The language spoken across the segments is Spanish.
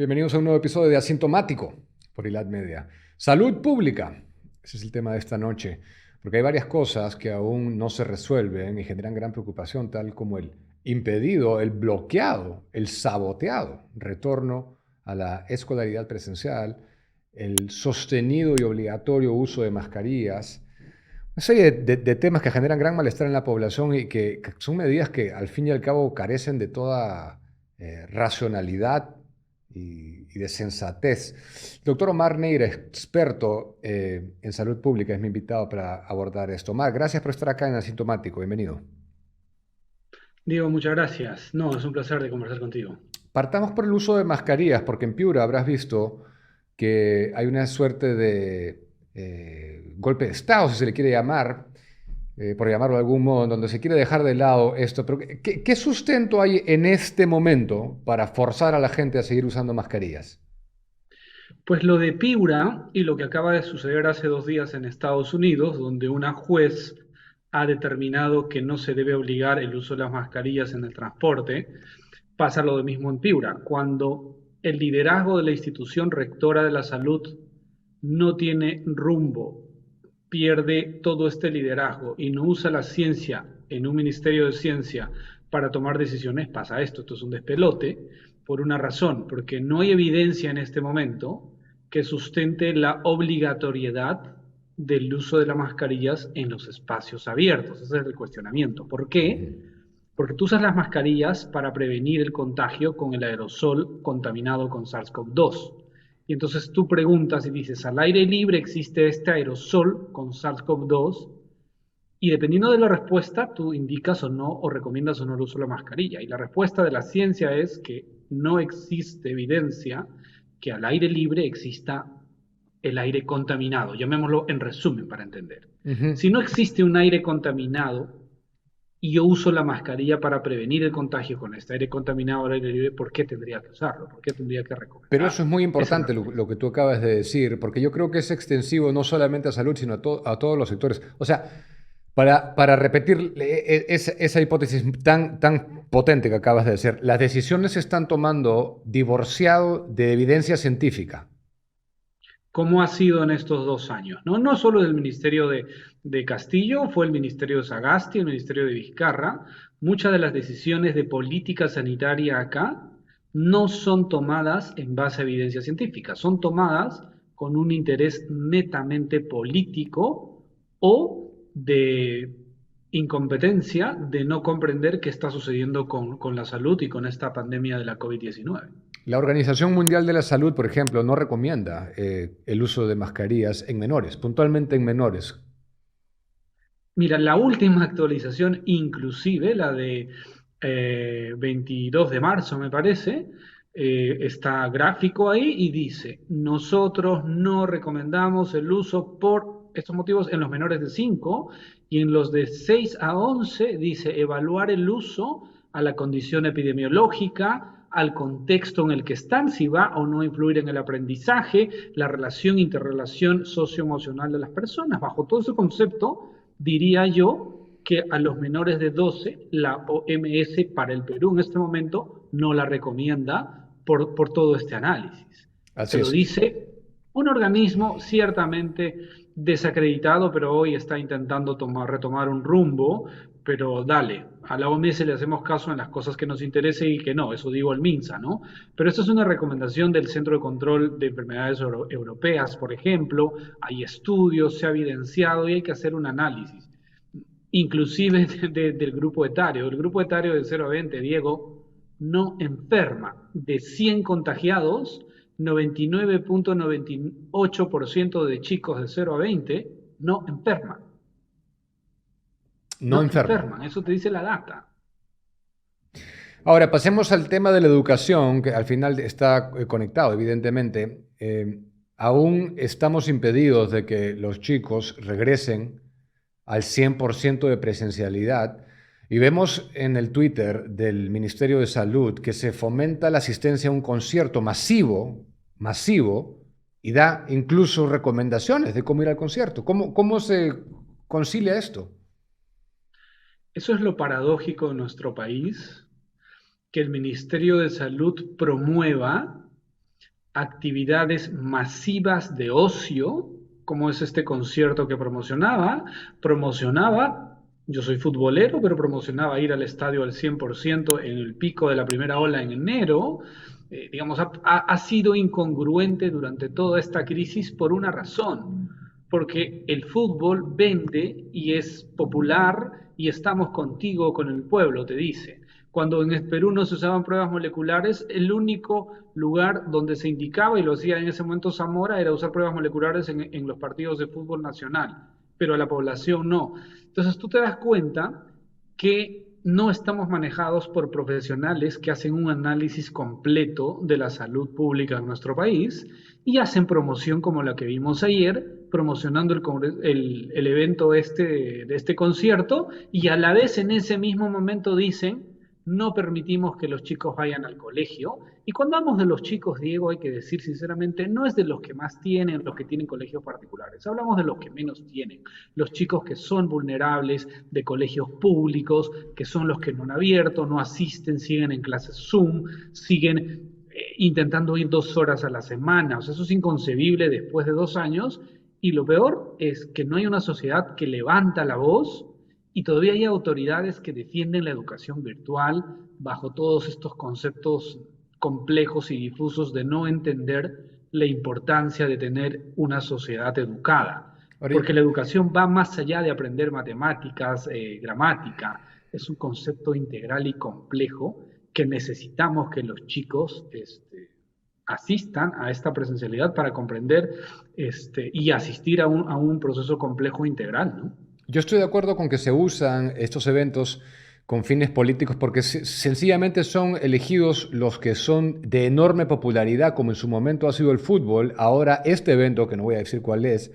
Bienvenidos a un nuevo episodio de Asintomático por ILAD Media. Salud pública, ese es el tema de esta noche, porque hay varias cosas que aún no se resuelven y generan gran preocupación, tal como el impedido, el bloqueado, el saboteado retorno a la escolaridad presencial, el sostenido y obligatorio uso de mascarillas, una serie de temas que generan gran malestar en la población y que son medidas que al fin y al cabo carecen de toda racionalidad y de sensatez. Doctor Omar Neira, experto en salud pública, es mi invitado para abordar esto. Omar, gracias por estar acá en Asintomático. Bienvenido. Diego, muchas gracias. No, es un placer de conversar contigo. Partamos por el uso de mascarillas, porque en Piura habrás visto que hay una suerte de golpe de Estado, si se le quiere llamar, por llamarlo de algún modo, en donde se quiere dejar de lado esto. Pero ¿qué sustento hay en este momento para forzar a la gente a seguir usando mascarillas? Pues lo de Piura y lo que acaba de suceder hace 2 días en Estados Unidos, donde una juez ha determinado que no se debe obligar el uso de las mascarillas en el transporte, pasa lo mismo en Piura. Cuando el liderazgo de la institución rectora de la salud no tiene rumbo, pierde todo este liderazgo y no usa la ciencia en un ministerio de ciencia para tomar decisiones, pasa esto. Esto es un despelote por una razón, porque no hay evidencia en este momento que sustente la obligatoriedad del uso de las mascarillas en los espacios abiertos. Ese es el cuestionamiento. ¿Por qué? Ujú. Porque tú usas las mascarillas para prevenir el contagio con el aerosol contaminado con SARS-CoV-2. Y entonces tú preguntas y dices, al aire libre existe este aerosol con SARS-CoV-2, y dependiendo de la respuesta, tú indicas o no, o recomiendas o no el uso de la mascarilla. Y la respuesta de la ciencia es que no existe evidencia que al aire libre exista el aire contaminado. Llamémoslo en resumen para entender. Ujú. Si no existe un aire contaminado y yo uso la mascarilla para prevenir el contagio con este aire contaminado al aire libre, ¿por qué tendría que usarlo? ¿Por qué tendría que Pero eso es recomendarlo? muy Esa es la importante lo respuesta. que tú acabas de decir, porque yo creo que es extensivo no solamente a salud, sino a todos los sectores. O sea, para repetir esa hipótesis tan potente que acabas de decir, las decisiones se están tomando divorciado de evidencia científica. ¿Cómo ha sido en estos 2 años? No, no solo del ministerio de Castillo, fue el ministerio de Sagasti, el ministerio de Vizcarra. Muchas de las decisiones de política sanitaria acá no son tomadas en base a evidencia científica, son tomadas con un interés netamente político o de incompetencia de no comprender qué está sucediendo con la salud y con esta pandemia de la COVID-19. La Organización Mundial de la Salud, por ejemplo, no recomienda el uso de mascarillas en menores, puntualmente en menores. Mira, la última actualización, inclusive la de 22 de marzo, me parece, está gráfico ahí y dice, nosotros no recomendamos el uso por estos motivos en los menores de 5 y en los de 6 a 11 dice evaluar el uso a la condición epidemiológica, al contexto en el que están, si va o no a influir en el aprendizaje, la relación, interrelación socioemocional de las personas. Bajo todo ese concepto, diría yo que a los menores de 12 la OMS para el Perú en este momento no la recomienda por todo este análisis. Te Así lo es. dice un organismo ciertamente desacreditado, pero hoy está intentando retomar un rumbo, pero dale, a la OMS le hacemos caso en las cosas que nos interesen y que no, eso digo el MINSA, ¿no? Pero esto es una recomendación del Centro de Control de Enfermedades Europeas, por ejemplo, hay estudios, se ha evidenciado y hay que hacer un análisis, inclusive del grupo etario. El grupo etario de 0 a 20, Diego, no enferma. De 100 contagiados, 99,98% de chicos de 0 a 20 no enferman. No No enferman. enferman, eso te dice la data. Ahora, pasemos al tema de la educación, que al final está conectado, evidentemente. Aún estamos impedidos de que los chicos regresen al 100% de presencialidad y vemos en el Twitter del Ministerio de Salud que se fomenta la asistencia a un concierto masivo, masivo, y da incluso recomendaciones de cómo ir al concierto. ¿Cómo se concilia esto? Eso es lo paradójico de nuestro país, que el Ministerio de Salud promueva actividades masivas de ocio, como es este concierto que promocionaba, yo soy futbolero, pero promocionaba ir al estadio al 100% en el pico de la primera ola en enero. Digamos, ha sido incongruente durante toda esta crisis por una razón, porque el fútbol vende y es popular y estamos contigo, con el pueblo, te dice. Cuando en el Perú no se usaban pruebas moleculares, el único lugar donde se indicaba, y lo hacía en ese momento Zamora, era usar pruebas moleculares en los partidos de fútbol nacional, pero a la población no. Entonces tú te das cuenta que no estamos manejados por profesionales que hacen un análisis completo de la salud pública en nuestro país y hacen promoción como la que vimos ayer, promocionando el evento de este concierto, y a la vez en ese mismo momento dicen no permitimos que los chicos vayan al colegio. Y cuando hablamos de los chicos, Diego, hay que decir sinceramente, no es de los que más tienen, los que tienen colegios particulares. Hablamos de los que menos tienen. Los chicos que son vulnerables, de colegios públicos, que son los que no han abierto, no asisten, siguen en clases Zoom, siguen intentando ir 2 horas a la semana. O sea, eso es inconcebible después de 2 años. Y lo peor es que no hay una sociedad que levanta la voz y todavía hay autoridades que defienden la educación virtual bajo todos estos conceptos complejos y difusos de no entender la importancia de tener una sociedad educada. Ahora, Porque la educación va más allá de aprender matemáticas, gramática, es un concepto integral y complejo que necesitamos que los chicos asistan a esta presencialidad para comprender y asistir a un proceso complejo integral, ¿no? yo estoy de acuerdo con que se usan estos eventos con fines políticos porque sencillamente son elegidos los que son de enorme popularidad, como en su momento ha sido el fútbol. Ahora este evento, que no voy a decir cuál es,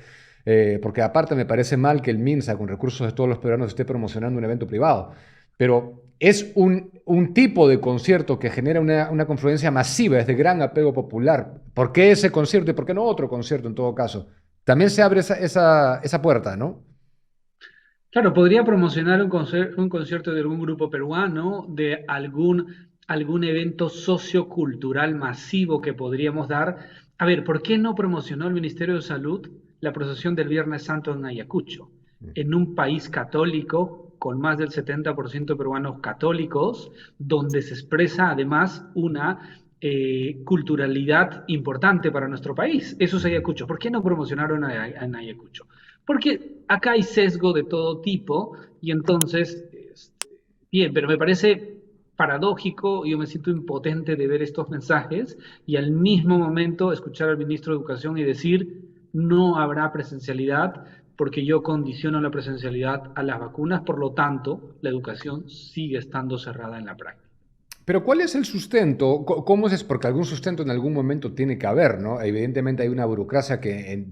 porque aparte me parece mal que el MINSA, con recursos de todos los peruanos, esté promocionando un evento privado, pero es un tipo de concierto que genera una confluencia masiva, es de gran apego popular. ¿Por qué ese concierto y por qué no otro concierto en todo caso? También se abre esa puerta, ¿no? Claro, podría promocionar un concierto de algún grupo peruano, de algún evento sociocultural masivo que podríamos dar. A ver, ¿por qué no promocionó el Ministerio de Salud la procesión del Viernes Santo en Ayacucho? En un país católico, con más del 70% de peruanos católicos, donde se expresa además una culturalidad importante para nuestro país. Eso es Ayacucho. ¿Por qué no promocionaron en Ayacucho? Porque acá hay sesgo de todo tipo y entonces, bien, pero me parece paradójico y yo me siento impotente de ver estos mensajes y al mismo momento escuchar al ministro de Educación y decir no habrá presencialidad porque yo condiciono la presencialidad a las vacunas, por lo tanto, la educación sigue estando cerrada en la práctica. Pero ¿cuál es el sustento? ¿Cómo es? Porque algún sustento en algún momento tiene que haber, ¿no? Evidentemente hay una burocracia que,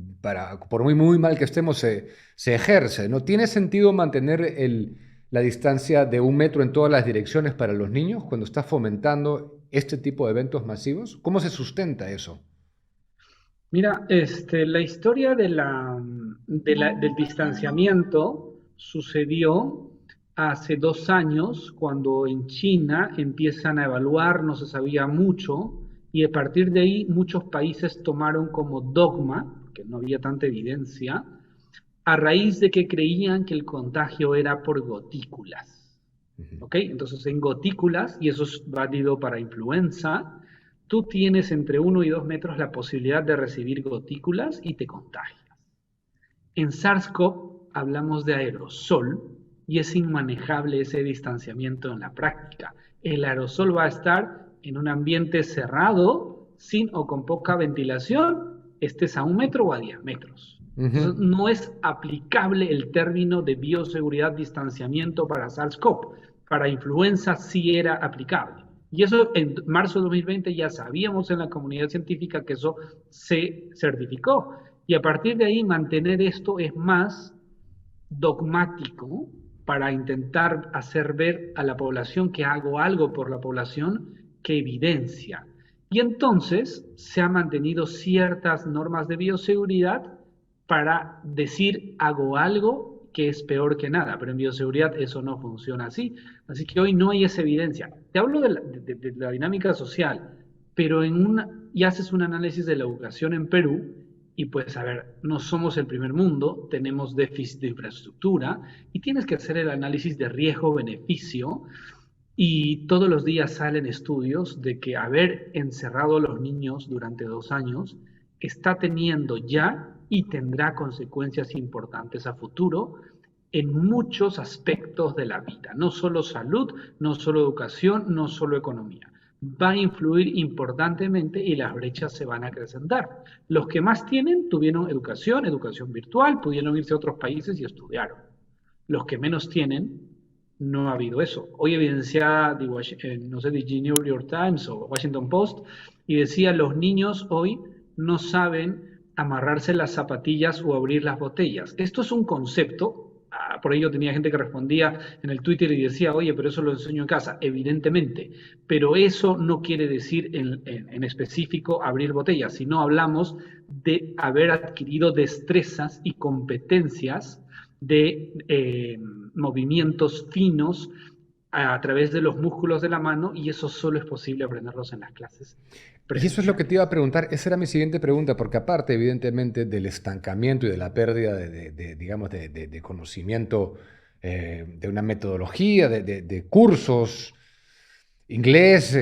por muy mal que estemos, se ejerce, ¿no? ¿Tiene sentido mantener la distancia de 1 metro en todas las direcciones para los niños cuando está fomentando este tipo de eventos masivos? ¿Cómo se sustenta eso? Mira, la historia del distanciamiento sucedió hace 2 años, cuando en China empiezan a evaluar, no se sabía mucho, y a partir de ahí muchos países tomaron como dogma, porque no había tanta evidencia, a raíz de que creían que el contagio era por gotículas. Ujú. ¿Ok? Entonces, en gotículas, y eso es válido para influenza, tú tienes entre 1 y 2 metros la posibilidad de recibir gotículas y te contagias. En SARS-CoV hablamos de aerosol y es inmanejable ese distanciamiento en la práctica. El aerosol va a estar en un ambiente cerrado, sin o con poca ventilación, estés a 1 metro o a 10 metros. Entonces, Ujú. no es aplicable el término de bioseguridad distanciamiento para SARS-CoV. Para influenza sí era aplicable. Y eso en marzo de 2020 ya sabíamos en la comunidad científica que eso se certificó. Y a partir de ahí mantener esto es más dogmático para intentar hacer ver a la población que hago algo por la población que evidencia. Y entonces se han mantenido ciertas normas de bioseguridad para decir hago algo que es peor que nada, pero en bioseguridad eso no funciona así. Así que hoy no hay esa evidencia. Te hablo de la dinámica social. pero y haces un análisis de la educación en Perú y pues a ver, no somos el primer mundo, tenemos déficit de infraestructura y tienes que hacer el análisis de riesgo-beneficio y todos los días salen estudios de que haber encerrado a los niños durante 2 años está teniendo ya y tendrá consecuencias importantes a futuro en muchos aspectos de la vida, no solo salud, no solo educación, no solo economía. Va a influir importantemente y las brechas se van a acrecentar. Los que más tienen tuvieron educación, educación virtual, pudieron irse a otros países y estudiaron. Los que menos tienen, no ha habido eso. Hoy evidenciaba, no sé, de New York Times o Washington Post, y decía, los niños hoy no saben amarrarse las zapatillas o abrir las botellas. Esto es un concepto, por ello tenía gente que respondía en el Twitter y decía, oye, pero eso lo enseño en casa, evidentemente, pero eso no quiere decir en específico abrir botellas, sino hablamos de haber adquirido destrezas y competencias de movimientos finos a través de los músculos de la mano y eso solo es posible aprenderlos en las clases Y eso es lo que te presenciales. iba a preguntar, esa era mi siguiente pregunta, porque aparte, evidentemente, del estancamiento y de la pérdida digamos, de conocimiento, de una metodología, de cursos, inglés,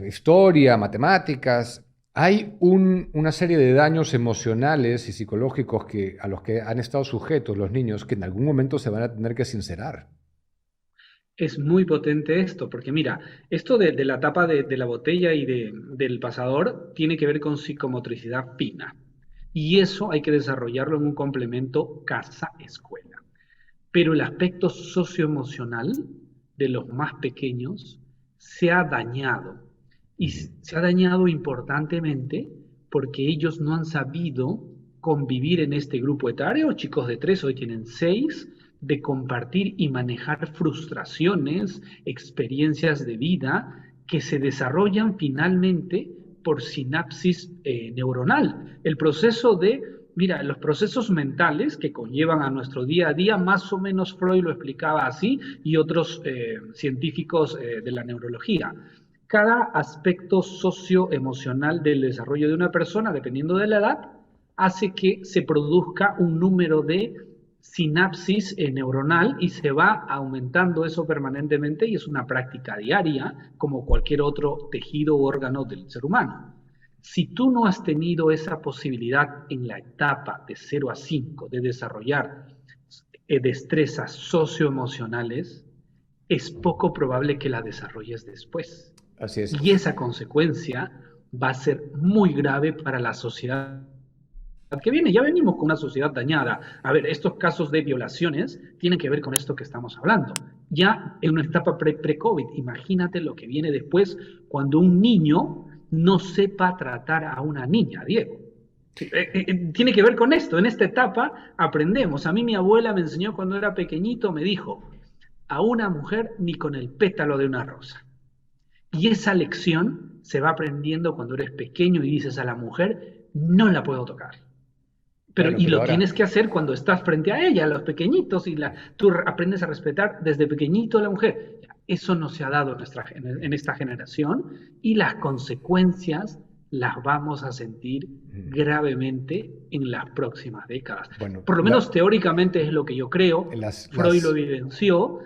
historia, matemáticas, hay una serie de daños emocionales y psicológicos a los que han estado sujetos los niños que en algún momento se van a tener que sincerar. Es muy potente esto, porque mira, esto de la tapa de la botella y del pasador tiene que ver con psicomotricidad fina. Y eso hay que desarrollarlo en un complemento casa-escuela. Pero el aspecto socioemocional de los más pequeños se ha dañado. Y Ujú. se ha dañado importantemente porque ellos no han sabido convivir en este grupo etario. Chicos de 3 hoy tienen 6, de compartir y manejar frustraciones, experiencias de vida que se desarrollan finalmente por sinapsis neuronal. El proceso de Mira, los procesos mentales que conllevan a nuestro día a día, más o menos Freud lo explicaba así y otros científicos de la neurología. Cada aspecto socioemocional del desarrollo de una persona, dependiendo de la edad, hace que se produzca un número de sinapsis neuronal y se va aumentando eso permanentemente y es una práctica diaria como cualquier otro tejido u órgano del ser humano. Si tú no has tenido esa posibilidad en la etapa de 0 a 5 de desarrollar destrezas socioemocionales, es poco probable que la desarrolles después. Así es. Y esa consecuencia va a ser muy grave para la sociedad que viene. Ya venimos con una sociedad dañada. A ver, estos casos de violaciones tienen que ver con esto que estamos hablando. Ya en una etapa pre-COVID, imagínate lo que viene después cuando un niño no sepa tratar a una niña, Diego. Sí, tiene que ver con esto. En esta etapa aprendemos. A mí mi abuela me enseñó cuando era pequeñito, me dijo, a una mujer ni con el pétalo de una rosa. Y esa lección se va aprendiendo cuando eres pequeño y dices a la mujer, no la puedo tocar. Bueno, Y pero lo ahora, tienes que hacer cuando estás frente a ella, a los pequeñitos, y tú aprendes a respetar desde pequeñito a la mujer. Eso no se ha dado en esta generación y las consecuencias las vamos a sentir gravemente en las próximas décadas. bueno, Por lo menos teóricamente es lo que yo creo. Freud lo las, evidenció,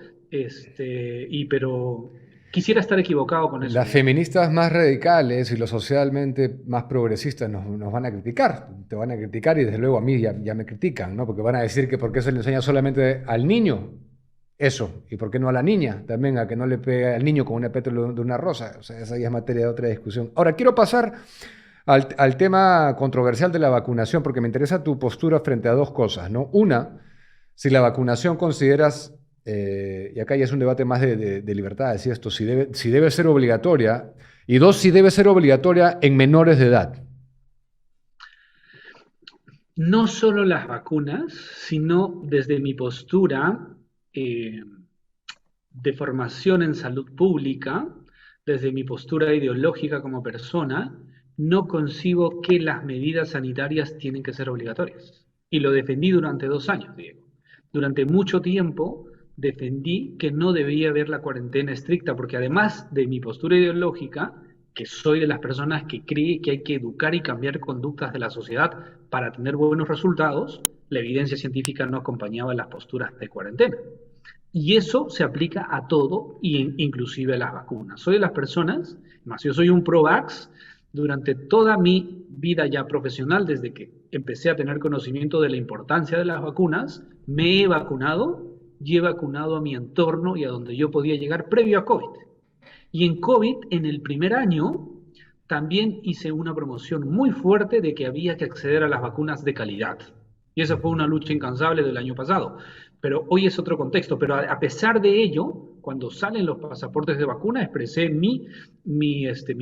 pero quisiera estar equivocado con eso, las Diego. feministas más radicales y los socialmente más progresistas nos van a criticar, te van a criticar y desde luego a mí ya me critican, ¿no? Porque van a decir que por qué se le enseña solamente al niño eso y por qué no a la niña también, a que no le pegue al niño con una pétalo de una rosa. O sea, esa ya es materia de otra discusión. Ahora, quiero pasar al tema controversial de la vacunación porque me interesa tu postura frente a dos cosas, ¿no? Una, si la vacunación consideras, y acá ya es un debate más de libertades y esto, si debe ser obligatoria, y dos, si debe ser obligatoria en menores de edad. No solo las vacunas, sino desde mi postura eh, de formación en salud pública, desde mi postura ideológica como persona, no concibo que las medidas sanitarias tienen que ser obligatorias. Y lo defendí durante 2 años, Diego. Durante mucho tiempo defendí que no debía haber la cuarentena estricta, porque además de mi postura ideológica, que soy de las personas que cree que hay que educar y cambiar conductas de la sociedad para tener buenos resultados, la evidencia científica no acompañaba las posturas de cuarentena. Y eso se aplica a todo, inclusive a las vacunas. Soy de las personas, más yo soy un pro-vax, durante toda mi vida ya profesional, desde que empecé a tener conocimiento de la importancia de las vacunas, me he vacunado y he vacunado a mi entorno y a donde yo podía llegar previo a COVID. Y en COVID, en el primer año, también hice una promoción muy fuerte de que había que acceder a las vacunas de calidad. Y esa fue una lucha incansable del año pasado. Pero hoy es otro contexto. Pero a pesar de ello, cuando salen los pasaportes de vacuna, expresé mi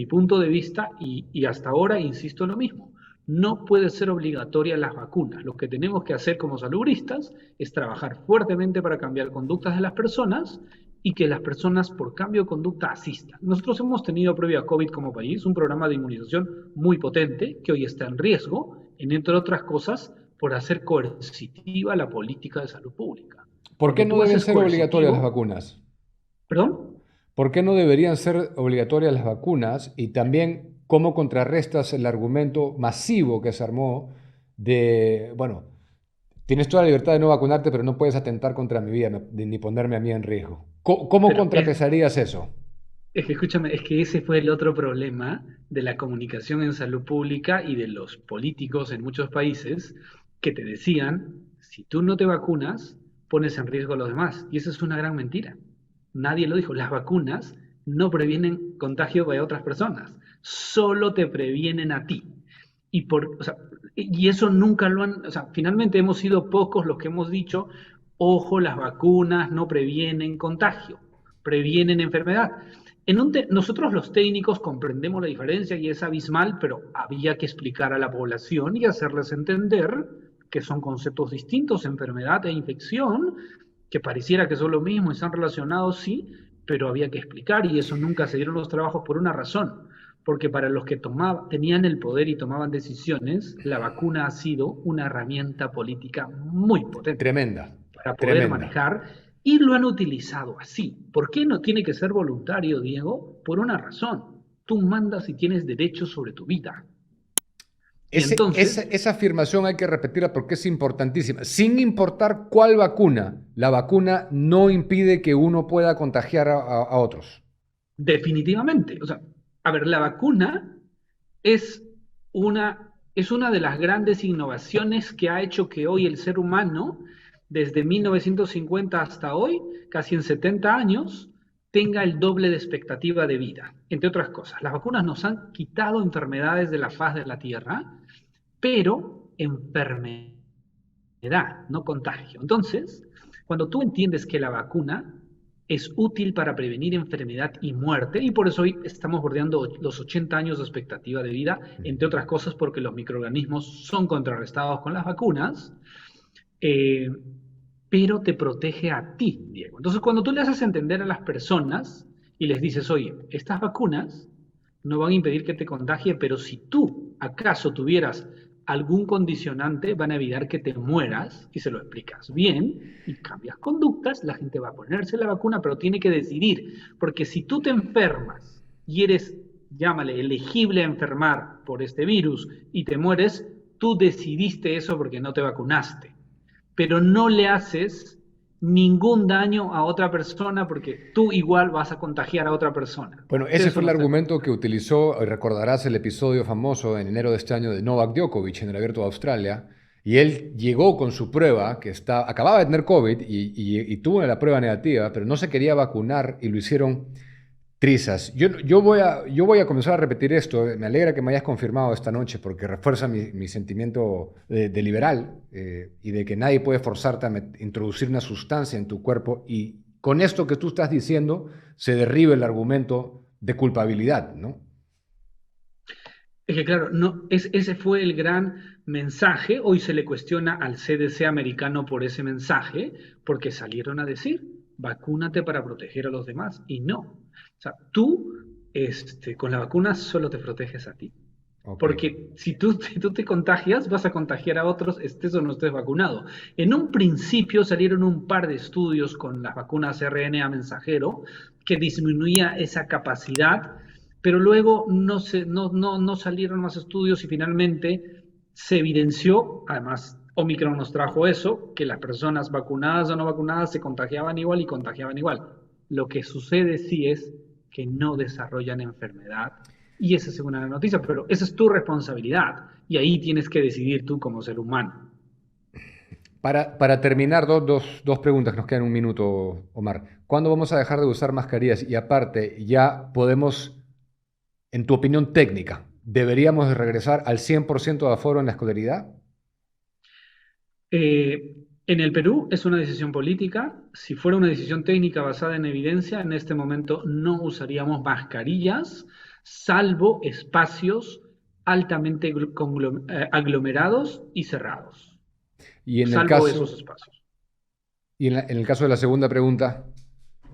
punto de vista y hasta ahora insisto en lo mismo. No puede ser obligatoria las vacunas. Lo que tenemos que hacer como salubristas es trabajar fuertemente para cambiar conductas de las personas y que las personas por cambio de conducta asistan. Nosotros hemos tenido previo a COVID como país un programa de inmunización muy potente que hoy está en riesgo, entre otras cosas, por hacer coercitiva la política de salud pública. ¿Por qué Cuando no tú deben haces ser obligatorias las coercitivo, vacunas? ¿perdón? ¿Por qué no deberían ser obligatorias las vacunas? Y también, ¿cómo contrarrestas el argumento masivo que se armó de, bueno, tienes toda la libertad de no vacunarte, pero no puedes atentar contra mi vida ni ponerme a mí en riesgo? ¿Cómo Pero contrapesarías eso? es que escúchame, es que ese fue el otro problema de la comunicación en salud pública y de los políticos en muchos países que te decían, si tú no te vacunas, pones en riesgo a los demás. Y eso es una gran mentira. Nadie lo dijo. Las vacunas no previenen contagio de otras personas, solo te previenen a ti. O sea, y eso nunca lo han, o sea, finalmente hemos sido pocos los que hemos dicho, ojo, las vacunas no previenen contagio, previenen enfermedad. Nosotros los técnicos comprendemos la diferencia y es abismal, pero había que explicar a la población y hacerles entender que son conceptos distintos, enfermedad e infección, que pareciera que son lo mismo y están relacionados, sí, pero había que explicar y eso nunca se dieron los trabajos por una razón, porque para los que tenían el poder y tomaban decisiones, la vacuna ha sido una herramienta política muy potente Tremenda, para poder tremenda. manejar y lo han utilizado así. ¿Por qué no tiene que ser voluntario, Diego? Por una razón. Tú mandas y tienes derechos sobre tu vida. Y entonces, Esa afirmación hay que repetirla porque es importantísima. Sin importar cuál vacuna, la vacuna no impide que uno pueda contagiar a otros. definitivamente, o sea, a ver, la vacuna es es una de las grandes innovaciones que ha hecho que hoy el ser humano, desde 1950 hasta hoy, casi en 70 años, tenga el doble de expectativa de vida. Entre otras cosas, las vacunas nos han quitado enfermedades de la faz de la Tierra, pero enfermedad, no contagio. Entonces, cuando tú entiendes que la vacuna es útil para prevenir enfermedad y muerte, y por eso hoy estamos bordeando los 80 años de expectativa de vida, entre otras cosas porque los microorganismos son contrarrestados con las vacunas, eh, pero te protege a ti, Diego. Entonces, cuando tú le haces entender a las personas y les dices, oye, estas vacunas no van a impedir que te contagie, pero si tú acaso tuvieras algún condicionante, van a evitar que te mueras, y se lo explicas bien, y cambias conductas, la gente va a ponerse la vacuna, pero tiene que decidir, porque si tú te enfermas y eres, llámale, elegible a enfermar por este virus y te mueres, tú decidiste eso porque no te vacunaste, pero no le haces ningún daño a otra persona porque tú igual vas a contagiar a otra persona. Bueno, ese Eso fue el no está. argumento que utilizó, recordarás el episodio famoso en enero de este año de Novak Djokovic en el Abierto de Australia, y él llegó con su prueba, acababa de tener COVID y tuvo la prueba negativa, pero no se quería vacunar y lo hicieron trizas. Yo voy a comenzar a repetir esto. Me alegra que me hayas confirmado esta noche porque refuerza mi sentimiento de liberal y de que nadie puede forzarte a introducir una sustancia en tu cuerpo y con esto que tú estás diciendo se derriba el argumento de culpabilidad, ¿no? Es que claro, no, ese fue el gran mensaje. Hoy se le cuestiona al CDC americano por ese mensaje, porque salieron a decir, vacúnate para proteger a los demás. Y no. O sea, tú con la vacuna solo te proteges a ti. Ok. Porque si tú te contagias, vas a contagiar a otros, estés o no estés vacunado. En un principio salieron un par de estudios con las vacunas RNA mensajero que disminuía esa capacidad, pero luego no salieron más estudios y finalmente se evidenció, además Omicron nos trajo eso, que las personas vacunadas o no vacunadas se contagiaban igual y contagiaban igual. Lo que sucede sí es que no desarrollan enfermedad y esa es una noticia, pero esa es tu responsabilidad y ahí tienes que decidir tú como ser humano. Para terminar, dos preguntas, que nos quedan un minuto, Omar. ¿Cuándo vamos a dejar de usar mascarillas? Y aparte, ya podemos, en tu opinión técnica, ¿deberíamos de regresar al 100% de aforo en la escolaridad? En el Perú es una decisión política. Si fuera una decisión técnica basada en evidencia, en este momento no usaríamos mascarillas, salvo espacios altamente aglomerados y cerrados, Y en el salvo esos caso, espacios. en el caso de la segunda pregunta,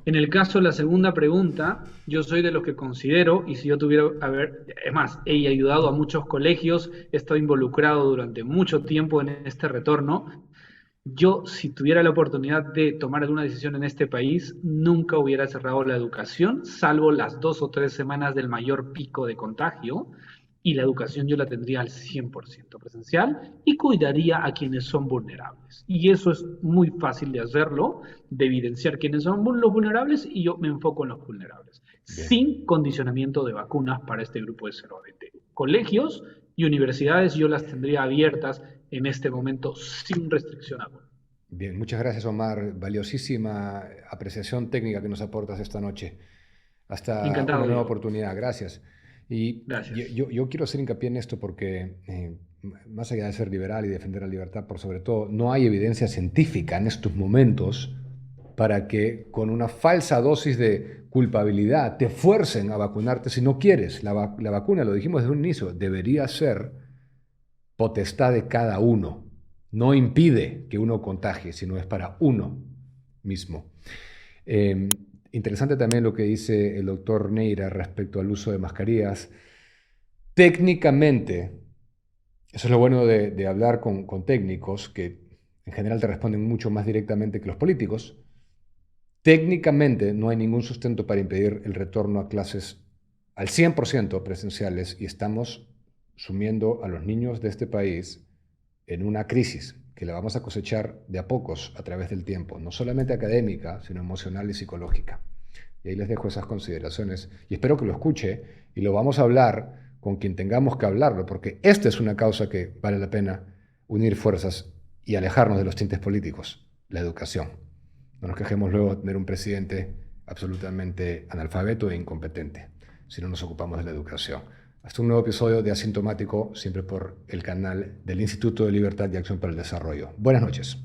En el caso de la segunda pregunta, yo soy de los que considero, y si yo tuviera, a ver, es más, he ayudado a muchos colegios, he estado involucrado durante mucho tiempo en este retorno. Yo, si tuviera la oportunidad de tomar alguna decisión en este país, nunca hubiera cerrado la educación, salvo las 2 o 3 semanas del mayor pico de contagio, y la educación yo la tendría al 100% presencial y cuidaría a quienes son vulnerables. Y eso es muy fácil de hacerlo, de evidenciar quiénes son los vulnerables, y yo me enfoco en los vulnerables, bien, sin condicionamiento de vacunas para este grupo de 0 a 20. Colegios y universidades yo las tendría abiertas en este momento sin restricción alguna. bien, muchas gracias, Omar. Valiosísima apreciación técnica que nos aportas esta noche. Hasta una Encantado, nueva Diego. oportunidad, gracias. Y Gracias. yo quiero hacer hincapié en esto porque, más allá de ser liberal y defender la libertad, por sobre todo, no hay evidencia científica en estos momentos para que con una falsa dosis de culpabilidad te fuercen a vacunarte si no quieres. La vacuna, lo dijimos desde un inicio, debería ser potestad de cada uno. No impide que uno contagie, sino es para uno mismo. Eh, Interesante también lo que dice el doctor Neira respecto al uso de mascarillas. Técnicamente, eso es lo bueno de hablar con técnicos que en general te responden mucho más directamente que los políticos. Técnicamente no hay ningún sustento para impedir el retorno a clases al 100% presenciales y estamos sumiendo a los niños de este país en una crisis que la vamos a cosechar de a pocos a través del tiempo, no solamente académica, sino emocional y psicológica. Y ahí les dejo esas consideraciones y espero que lo escuche y lo vamos a hablar con quien tengamos que hablarlo, porque esta es una causa que vale la pena unir fuerzas y alejarnos de los tintes políticos, la educación. No nos quejemos luego de tener un presidente absolutamente analfabeto e incompetente si no nos ocupamos de la educación. Hasta un nuevo episodio de Asintomático, siempre por el canal del Instituto de Libertad y Acción para el Desarrollo. Buenas noches.